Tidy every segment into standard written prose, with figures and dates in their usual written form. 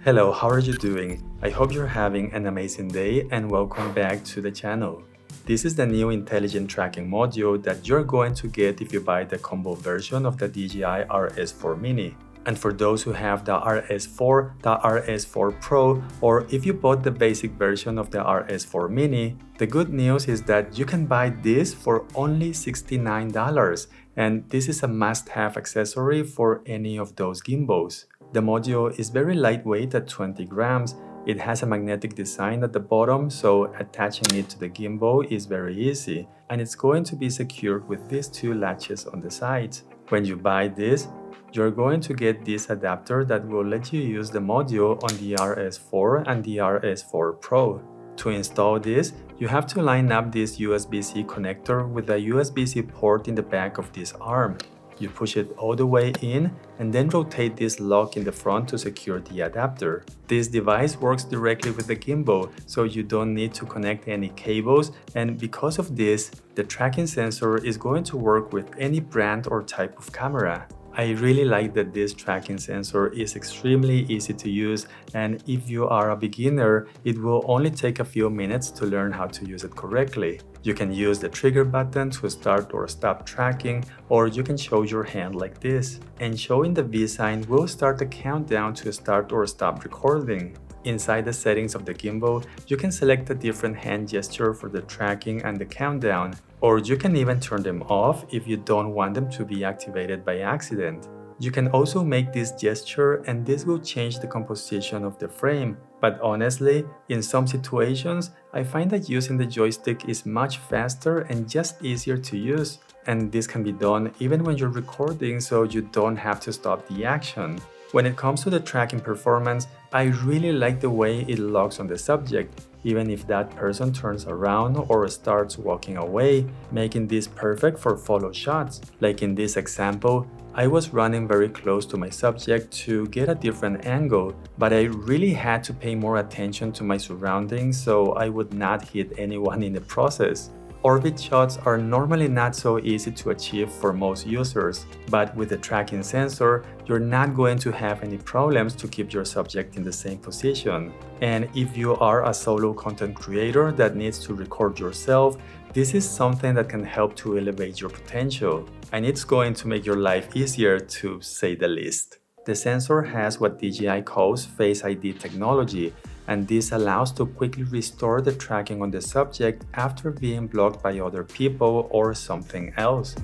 Hello, how are you doing? I hope you're having an amazing day and welcome back to the channel. This is the new intelligent tracking module that you're going to get if you buy the combo version of the DJI RS4 Mini. And for those who have the RS4, the RS4 Pro, or if you bought the basic version of the RS4 Mini, the good news is that you can buy this for only $69, and this is a must-have accessory for any of those gimbals. The module is very lightweight at 20 grams. It has a magnetic design at the bottom, so attaching it to the gimbal is very easy, and it's going to be secured with these two latches on the sides. When you buy this, you're going to get this adapter that will let you use the module on the RS4 and the RS4 Pro. To install this, you have to line up this USB-C connector with a USB-C port in the back of this arm. You push it all the way in and then rotate this lock in the front to secure the adapter. This device works directly with the gimbal, so you don't need to connect any cables, and because of this, the tracking sensor is going to work with any brand or type of camera. I really like that this tracking sensor is extremely easy to use, and if you are a beginner, it will only take a few minutes to learn how to use it correctly. You can use the trigger button to start or stop tracking, or you can show your hand like this. And showing the V sign will start the countdown to start or stop recording. Inside the settings of the gimbal, you can select a different hand gesture for the tracking and the countdown, or you can even turn them off if you don't want them to be activated by accident. You can also make this gesture and this will change the composition of the frame, but honestly, in some situations, I find that using the joystick is much faster and just easier to use, and this can be done even when you're recording, so you don't have to stop the action. When it comes to the tracking performance, I really like the way it locks on the subject, even if that person turns around or starts walking away, making this perfect for follow shots. Like in this example, I was running very close to my subject to get a different angle, but I really had to pay more attention to my surroundings so I would not hit anyone in the process. Orbit shots are normally not so easy to achieve for most users, but with the tracking sensor, you're not going to have any problems to keep your subject in the same position. And if you are a solo content creator that needs to record yourself, this is something that can help to elevate your potential, and it's going to make your life easier, to say the least. The sensor has what DJI calls Face ID technology, and this allows to quickly restore the tracking on the subject after being blocked by other people or something else.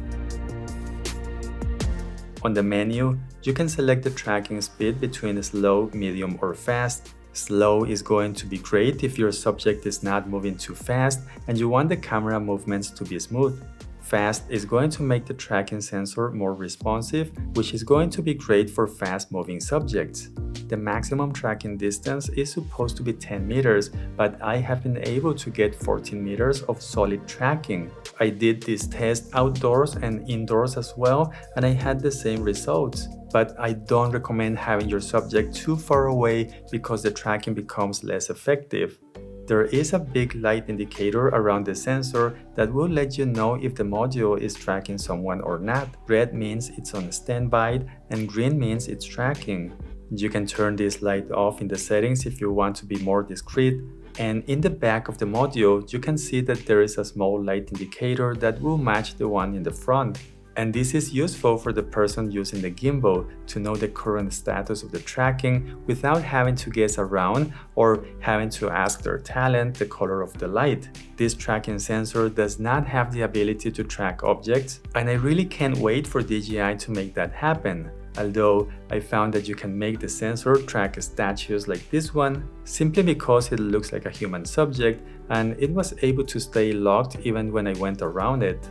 On the menu, you can select the tracking speed between slow, medium, or fast. Slow is going to be great if your subject is not moving too fast and you want the camera movements to be smooth. Fast is going to make the tracking sensor more responsive, which is going to be great for fast-moving subjects. The maximum tracking distance is supposed to be 10 meters, but I have been able to get 14 meters of solid tracking. I did this test outdoors and indoors as well, and I had the same results. But I don't recommend having your subject too far away because the tracking becomes less effective. There is a big light indicator around the sensor that will let you know if the module is tracking someone or not. Red means it's on standby and green means it's tracking. You can turn this light off in the settings if you want to be more discreet. And in the back of the module, you can see that there is a small light indicator that will match the one in the front. And this is useful for the person using the gimbal to know the current status of the tracking without having to guess around or having to ask their talent the color of the light. This tracking sensor does not have the ability to track objects, and I really can't wait for DJI to make that happen. Although I found that you can make the sensor track statues like this one simply because it looks like a human subject and it was able to stay locked even when I went around it.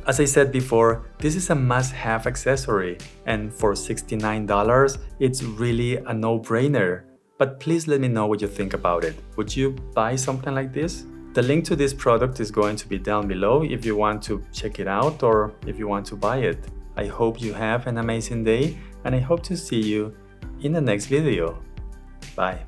As I said before, this is a must-have accessory, and for $69, it's really a no-brainer. But please let me know what you think about it. Would you buy something like this? The link to this product is going to be down below if you want to check it out or if you want to buy it. I hope you have an amazing day, and I hope to see you in the next video. Bye.